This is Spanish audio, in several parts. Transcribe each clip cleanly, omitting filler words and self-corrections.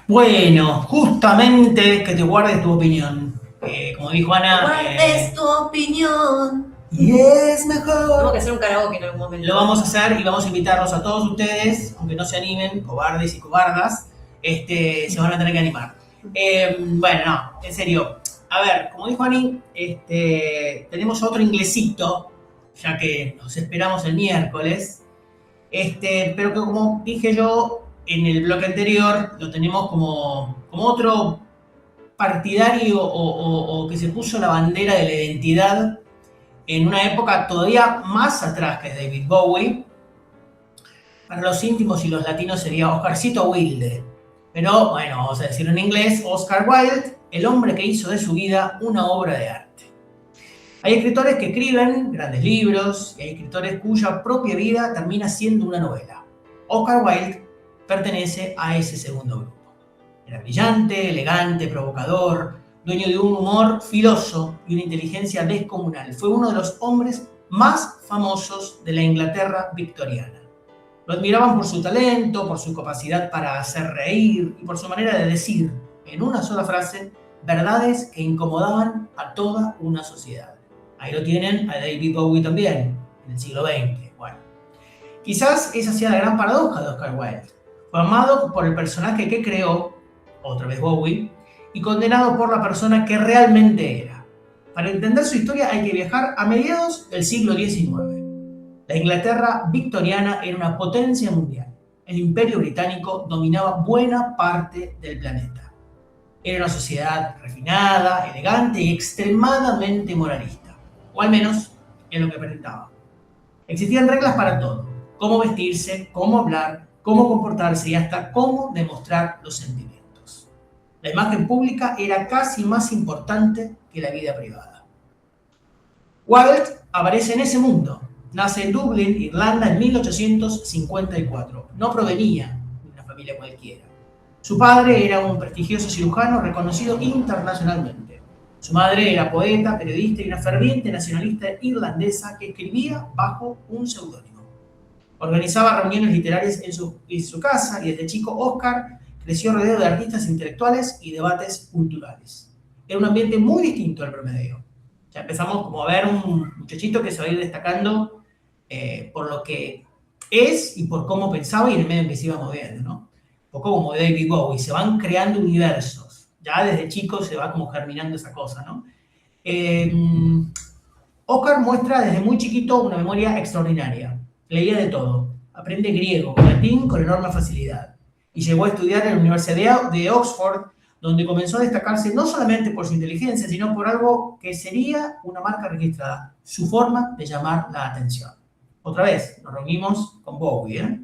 Bueno, justamente que te guardes tu opinión. Como dijo Ana, Guardes tu opinión. y es Tenemos mejor. que hacer un karaoke en algún momento. Lo vamos a hacer y vamos a invitarlos a todos ustedes, aunque no se animen, cobardes y cobardas, se van a tener que animar. Bueno, no, en serio. A ver, como dijo Ani, tenemos otro inglesito, ya que nos esperamos el miércoles. Pero que como dije yo en el bloque anterior, lo tenemos como otro partidario o que se puso la bandera de la identidad en una época todavía más atrás que David Bowie. Para los íntimos y los latinos sería Oscarcito Wilde. Pero bueno, vamos a decirlo en inglés, Oscar Wilde, el hombre que hizo de su vida una obra de arte. Hay escritores que escriben grandes libros y hay escritores cuya propia vida termina siendo una novela. Oscar Wilde pertenece a ese segundo grupo. Era brillante, elegante, provocador, dueño de un humor filoso y una inteligencia descomunal. Fue uno de los hombres más famosos de la Inglaterra victoriana. Lo admiraban por su talento, por su capacidad para hacer reír y por su manera de decir, en una sola frase, verdades que incomodaban a toda una sociedad. Ahí lo tienen a David Bowie también, en el siglo XX. Bueno, quizás esa sea la gran paradoja de Oscar Wilde. Fue amado por el personaje que creó, otra vez Bowie, y condenado por la persona que realmente era. Para entender su historia hay que viajar a mediados del siglo XIX. La Inglaterra victoriana era una potencia mundial. El Imperio Británico dominaba buena parte del planeta. Era una sociedad refinada, elegante y extremadamente moralista. O al menos en lo que aparentaba. Existían reglas para todo. Cómo vestirse, cómo hablar, cómo comportarse y hasta cómo demostrar los sentimientos. La imagen pública era casi más importante que la vida privada. Wilde aparece en ese mundo. Nace en Dublín, Irlanda, en 1854. No provenía de una familia cualquiera. Su padre era un prestigioso cirujano reconocido internacionalmente. Su madre era poeta, periodista y una ferviente nacionalista irlandesa que escribía bajo un seudónimo. Organizaba reuniones literarias en su casa y desde chico Oscar creció rodeado de artistas intelectuales y debates culturales. Era un ambiente muy distinto al promedio. Ya empezamos como a ver un muchachito que se va a ir destacando por lo que es y por cómo pensaba y en el medio en que se iba moviendo, ¿no? Un poco como David Bowie, se van creando universos. Ya desde chico se va como germinando esa cosa, ¿no? Oscar muestra desde muy chiquito una memoria extraordinaria. Leía de todo. Aprende griego, latín con enorme facilidad. Y llegó a estudiar en la Universidad de Oxford, donde comenzó a destacarse no solamente por su inteligencia, sino por algo que sería una marca registrada, su forma de llamar la atención. Otra vez, nos reunimos con Bowie, ¿eh?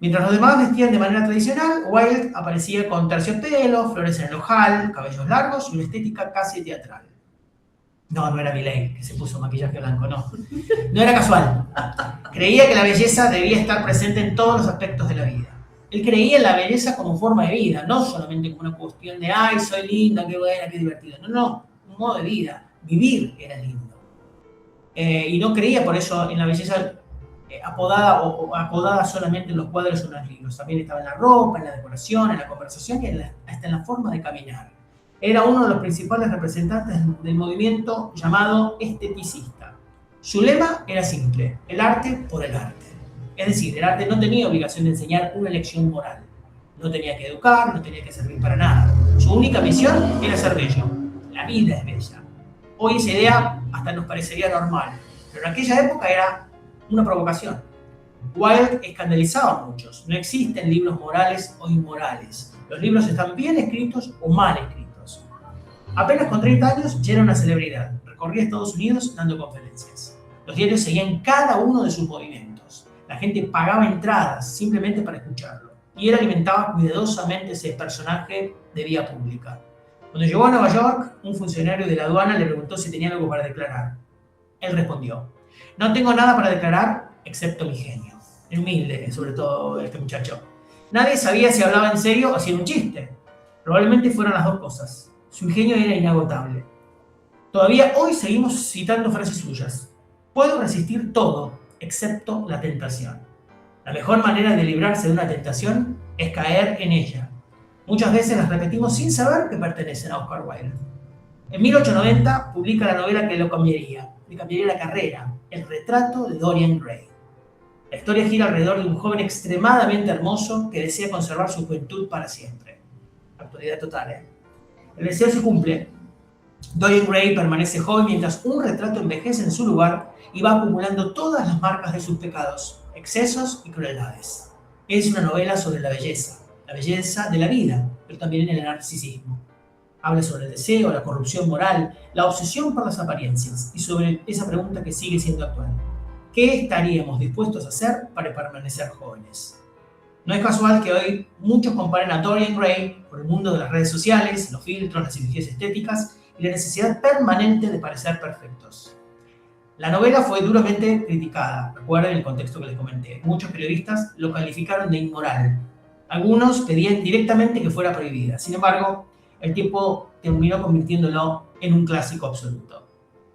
Mientras los demás vestían de manera tradicional, Wilde aparecía con terciopelo, flores en el ojal, cabellos largos y una estética casi teatral. No era Milei, que se puso maquillaje blanco, no. No era casual. Creía que la belleza debía estar presente en todos los aspectos de la vida. Él creía en la belleza como forma de vida, no solamente como una cuestión de, ay, soy linda, qué buena, qué divertida. No, un modo de vida. Vivir era lindo. Y no creía por eso en la belleza apodada o apodada solamente en los cuadros o en los libros. También estaba en la ropa, en la decoración, en la conversación y hasta en la forma de caminar. Era uno de los principales representantes del movimiento llamado esteticista. Su lema era simple, el arte por el arte. Es decir, el arte no tenía obligación de enseñar una lección moral. No tenía que educar, no tenía que servir para nada. Su única misión era ser bello. La vida es bella. Hoy esa idea hasta nos parecería normal, pero en aquella época era una provocación. Wilde escandalizaba a muchos. No existen libros morales o inmorales. Los libros están bien escritos o mal escritos. Apenas con 30 años ya era una celebridad. Recorría Estados Unidos dando conferencias. Los diarios seguían cada uno de sus movimientos. La gente pagaba entradas simplemente para escucharlo. Y él alimentaba cuidadosamente ese personaje de vía pública. Cuando llegó a Nueva York, un funcionario de la aduana le preguntó si tenía algo para declarar. Él respondió: no tengo nada para declarar excepto mi genio. Humilde, sobre todo este muchacho. Nadie sabía si hablaba en serio o si era un chiste. Probablemente fueron las dos cosas. Su ingenio era inagotable. Todavía hoy seguimos citando frases suyas. Puedo resistir todo, excepto la tentación. La mejor manera de librarse de una tentación es caer en ella. Muchas veces las repetimos sin saber que pertenecen a Oscar Wilde. En 1890 publica la novela que le cambiaría la carrera, El retrato de Dorian Gray. La historia gira alrededor de un joven extremadamente hermoso que desea conservar su juventud para siempre. Actualidad total, ¿eh? El deseo se cumple. Dorian Gray permanece joven mientras un retrato envejece en su lugar y va acumulando todas las marcas de sus pecados, excesos y crueldades. Es una novela sobre la belleza de la vida, pero también en el narcisismo. Habla sobre el deseo, la corrupción moral, la obsesión por las apariencias y sobre esa pregunta que sigue siendo actual. ¿Qué estaríamos dispuestos a hacer para permanecer jóvenes? No es casual que hoy muchos comparen a Dorian Gray por el mundo de las redes sociales, los filtros, las cirugías estéticas y la necesidad permanente de parecer perfectos. La novela fue duramente criticada, recuerden el contexto que les comenté. Muchos periodistas lo calificaron de inmoral. Algunos pedían directamente que fuera prohibida. Sin embargo, el tiempo terminó convirtiéndolo en un clásico absoluto.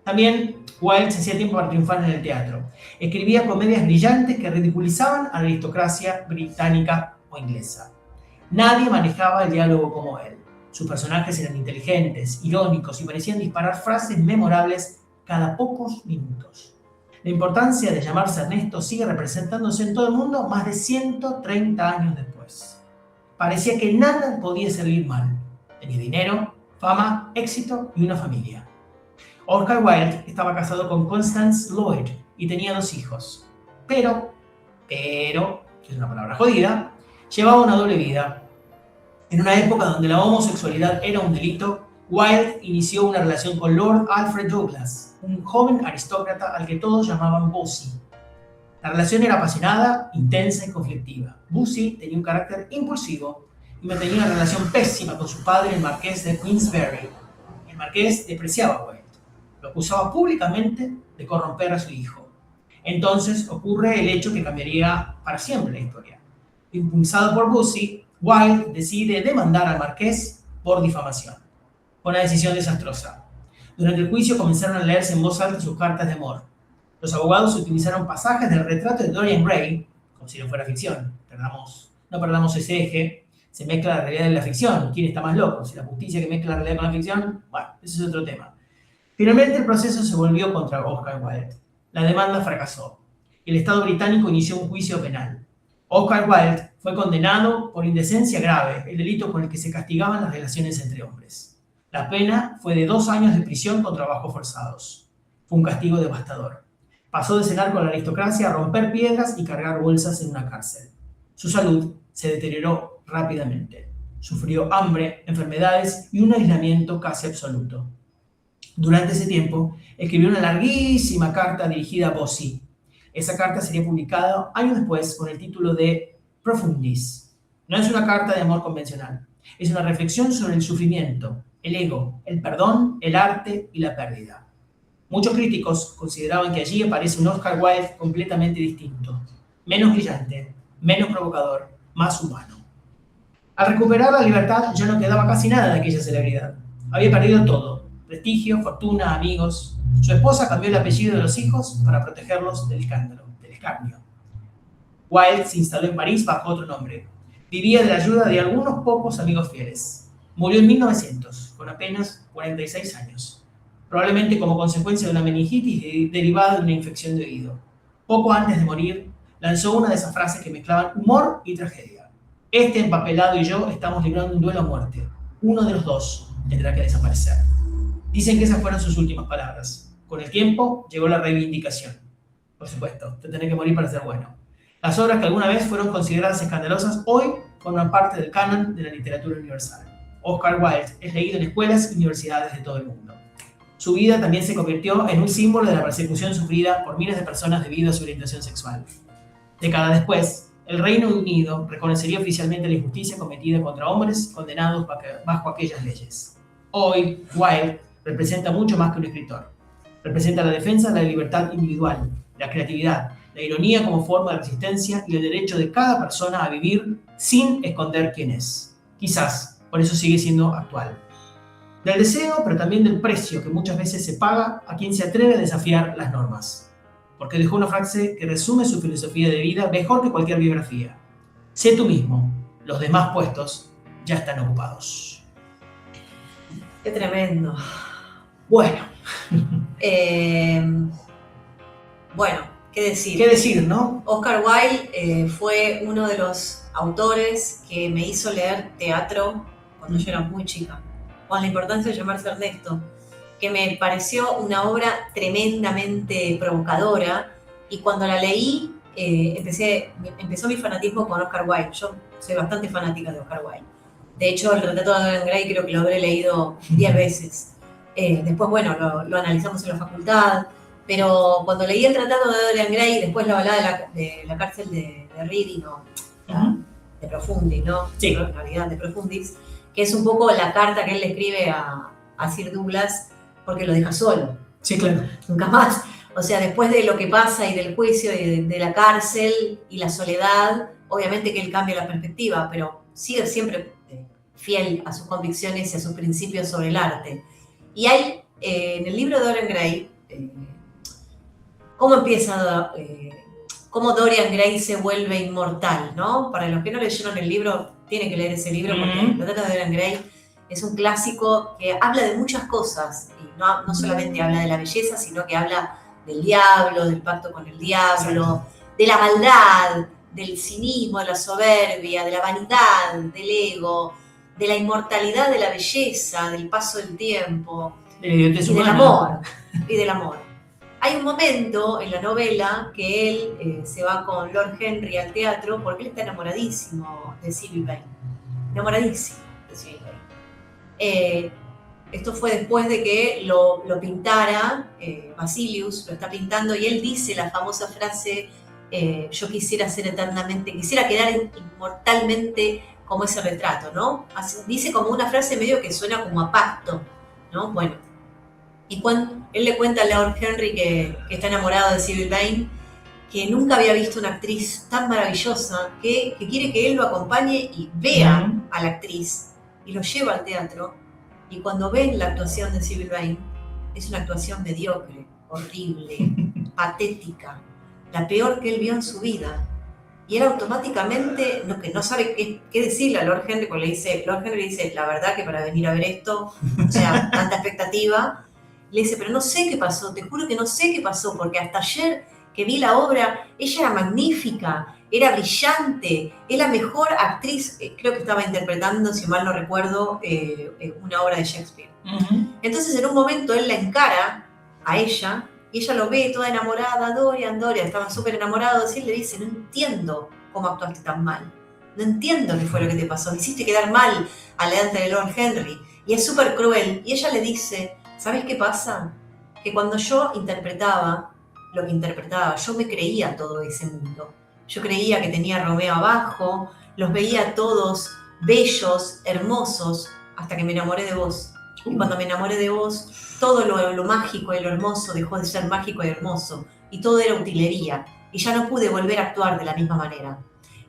También Wilde se hacía tiempo para triunfar en el teatro. Escribía comedias brillantes que ridiculizaban a la aristocracia británica o inglesa. Nadie manejaba el diálogo como él. Sus personajes eran inteligentes, irónicos y parecían disparar frases memorables cada pocos minutos. La importancia de llamarse Ernesto sigue representándose en todo el mundo más de 130 años después. Parecía que nada podía salir mal. Tenía dinero, fama, éxito y una familia. Oscar Wilde estaba casado con Constance Lloyd y tenía 2 hijos. Pero, que es una palabra jodida, llevaba una doble vida. En una época donde la homosexualidad era un delito, Wilde inició una relación con Lord Alfred Douglas, un joven aristócrata al que todos llamaban Bossy. La relación era apasionada, intensa y conflictiva. Bossy tenía un carácter impulsivo y mantenía una relación pésima con su padre, el marqués de Queensberry. El marqués despreciaba a Wilde. Lo acusaba públicamente de corromper a su hijo. Entonces ocurre el hecho que cambiaría para siempre la historia. Impulsado por Bossy, Wilde decide demandar al marqués por difamación. Fue una decisión desastrosa. Durante el juicio comenzaron a leerse en voz alta sus cartas de amor. Los abogados utilizaron pasajes del retrato de Dorian Gray, como si no fuera ficción. No perdamos ese eje. Se mezcla la realidad y la ficción. ¿Quién está más loco? Si la justicia que mezcla la realidad con la ficción, bueno, ese es otro tema. Finalmente el proceso se volvió contra Oscar Wilde. La demanda fracasó. El Estado británico inició un juicio penal. Oscar Wilde fue condenado por indecencia grave, el delito por el que se castigaban las relaciones entre hombres. La pena fue de 2 años de prisión con trabajos forzados. Fue un castigo devastador. Pasó de cenar con la aristocracia a romper piedras y cargar bolsas en una cárcel. Su salud se deterioró rápidamente. Sufrió hambre, enfermedades y un aislamiento casi absoluto. Durante ese tiempo, escribió una larguísima carta dirigida a Bossy. Esa carta sería publicada años después con el título de Profundis. No es una carta de amor convencional. Es una reflexión sobre el sufrimiento, el ego, el perdón, el arte y la pérdida. Muchos críticos consideraban que allí aparece un Oscar Wilde completamente distinto, menos brillante, menos provocador, más humano. Al recuperar la libertad ya no quedaba casi nada de aquella celebridad. Había perdido todo: prestigio, fortuna, amigos. Su esposa cambió el apellido de los hijos para protegerlos del escarnio. Wilde se instaló en París bajo otro nombre. Vivía de la ayuda de algunos pocos amigos fieles. Murió en 1900, con apenas 46 años. Probablemente como consecuencia de una meningitis derivada de una infección de oído. Poco antes de morir, lanzó una de esas frases que mezclaban humor y tragedia. Este empapelado y yo estamos librando un duelo a muerte. Uno de los dos tendrá que desaparecer. Dicen que esas fueron sus últimas palabras. Con el tiempo llegó la reivindicación. Por supuesto, te tenés que morir para ser bueno. Las obras que alguna vez fueron consideradas escandalosas hoy forman parte del canon de la literatura universal. Oscar Wilde es leído en escuelas y universidades de todo el mundo. Su vida también se convirtió en un símbolo de la persecución sufrida por miles de personas debido a su orientación sexual. Décadas después, el Reino Unido reconocería oficialmente la injusticia cometida contra hombres condenados bajo aquellas leyes. Hoy, Wilde representa mucho más que un escritor. Representa la defensa de la libertad individual, la creatividad, la ironía como forma de resistencia y el derecho de cada persona a vivir sin esconder quién es. Quizás por eso sigue siendo actual. Del deseo, pero también del precio que muchas veces se paga a quien se atreve a desafiar las normas. Porque dejó una frase que resume su filosofía de vida mejor que cualquier biografía. Sé tú mismo, los demás puestos ya están ocupados. Qué tremendo. Bueno. Bueno, ¿qué decir? ¿Qué decir, no? Oscar Wilde fue uno de los autores que me hizo leer teatro cuando yo era muy chica, con la importancia de llamarse Ernesto, que me pareció una obra tremendamente provocadora, y cuando la leí empezó mi fanatismo con Oscar Wilde. Yo soy bastante fanática de Oscar Wilde. De hecho, el retrato de Dorian Gray creo que lo habré leído 10 veces. Después, bueno, lo analizamos en la facultad, pero cuando leí el tratado de Dorian Gray, después la balada de la cárcel de Reading, de Profundis, ¿no? Sí. En realidad, de Profundis, que es un poco la carta que él le escribe a Sir Douglas, porque lo deja solo. Sí, claro. Nunca más. O sea, después de lo que pasa y del juicio y de la cárcel y la soledad, obviamente que él cambia la perspectiva, pero sigue siempre fiel a sus convicciones y a sus principios sobre el arte. Y hay, en el libro de Dorian Gray, cómo Dorian Gray se vuelve inmortal, ¿no? Para los que no leyeron el libro, tienen que leer ese libro, porque el retrato de Dorian Gray es un clásico que habla de muchas cosas, y no solamente habla de la belleza, sino que habla del diablo, del pacto con el diablo, de la maldad, del cinismo, de la soberbia, de la vanidad, del ego, de la inmortalidad de la belleza, del paso del tiempo, y del amor. Y del amor. Hay un momento en la novela que él se va con Lord Henry al teatro porque él está enamoradísimo de Sybil Vane. Enamoradísimo de Sybil Vane. Esto fue después de que lo pintara Basilius, lo está pintando, y él dice la famosa frase: yo quisiera quedar inmortalmente como ese retrato, ¿no? Dice como una frase medio que suena como a pacto, ¿no? Bueno, y cuando él le cuenta a Lord Henry que está enamorado de Sybil Vane, que nunca había visto una actriz tan maravillosa, que quiere que él lo acompañe y vea a la actriz, y lo lleva al teatro. Y cuando ven la actuación de Sybil Vane, es una actuación mediocre, horrible, patética, la peor que él vio en su vida. Y él automáticamente, que no sabe qué decirle a Lord Henry, porque Lord Henry dice, la verdad que para venir a ver esto, o sea, tanta expectativa, le dice, pero no sé qué pasó, te juro que no sé qué pasó, porque hasta ayer que vi la obra, ella era magnífica, era brillante, es la mejor actriz, creo que estaba interpretando, si mal no recuerdo, una obra de Shakespeare. Entonces en un momento él la encara a ella, y ella lo ve toda enamorada, Dorian, estaban súper enamorados, y él le dice, no entiendo cómo actuaste tan mal, no entiendo qué fue lo que te pasó, me hiciste quedar mal delante de Lord Henry, y es súper cruel. Y ella le dice, ¿sabes qué pasa? Que cuando yo interpretaba lo que interpretaba, yo me creía todo ese mundo. Yo creía que tenía a Romeo abajo, los veía todos bellos, hermosos, hasta que me enamoré de vos. Y cuando me enamoré de vos, todo lo mágico y lo hermoso dejó de ser mágico y hermoso, y todo era utilería, y ya no pude volver a actuar de la misma manera.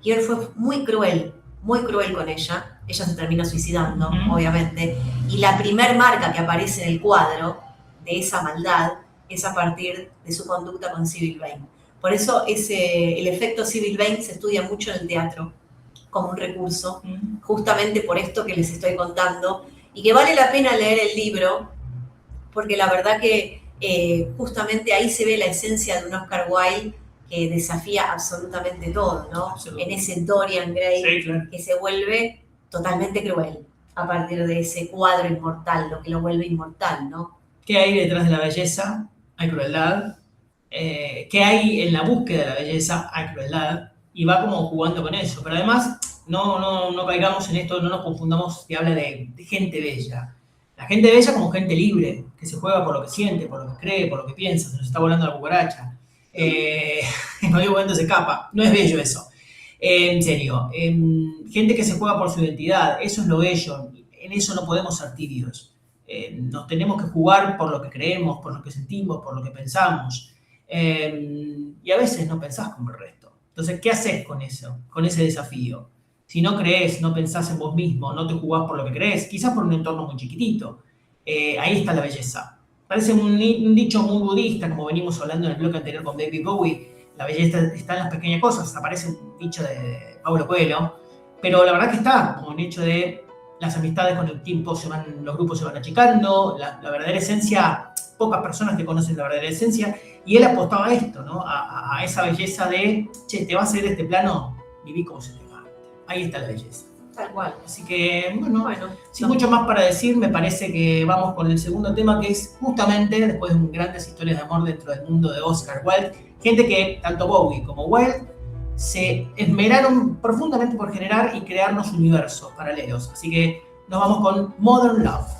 Y él fue muy cruel con ella. Ella se termina suicidando, obviamente, y la primer marca que aparece en el cuadro de esa maldad es a partir de su conducta con Sybil Vane. Por eso el efecto Sybil Vane se estudia mucho en el teatro como un recurso, justamente por esto que les estoy contando, y que vale la pena leer el libro, porque la verdad que justamente ahí se ve la esencia de un Oscar Wilde que desafía absolutamente todo, ¿no? En ese Dorian Gray, sí, claro, que se vuelve totalmente cruel a partir de ese cuadro inmortal, lo que lo vuelve inmortal, ¿no? ¿Qué hay detrás de la belleza? Hay crueldad. ¿Qué hay en la búsqueda de la belleza? Hay crueldad. Y va como jugando con eso. Pero además, no caigamos en esto, no nos confundamos que habla de gente bella. La gente bella como gente libre, que se juega por lo que siente, por lo que cree, por lo que piensa, se nos está volando la cucaracha. En cualquier momento se escapa. No es bello eso. En serio. Gente que se juega por su identidad, eso es lo bello. En eso no podemos ser tibios. Nos tenemos que jugar por lo que creemos, por lo que sentimos, por lo que pensamos. Y a veces no pensás como el resto. Entonces, ¿qué haces con eso? Con ese desafío. Si no crees, no pensás en vos mismo, no te jugás por lo que crees, quizás por un entorno muy chiquitito. Ahí está la belleza. Parece un dicho muy budista, como venimos hablando en el bloque anterior con David Bowie. La belleza está en las pequeñas cosas. Aparece un dicho de Paulo Coelho. Pero la verdad que está como un hecho de las amistades con el tiempo los grupos se van achicando, la verdadera esencia, pocas personas te conocen la verdadera esencia, y él apostaba a esto, ¿no? A esa belleza de, che, te vas a ir de este plano, viví como se te cante. Ahí está la belleza. Tal cual. Así que, bueno, sin no. mucho más para decir, me parece que vamos con el segundo tema, que es justamente, después de grandes historias de amor dentro del mundo de Oscar Wilde, gente que, tanto Bowie como Wilde, se esmeraron profundamente por generar y crearnos universos paralelos. Así que nos vamos con Modern Love.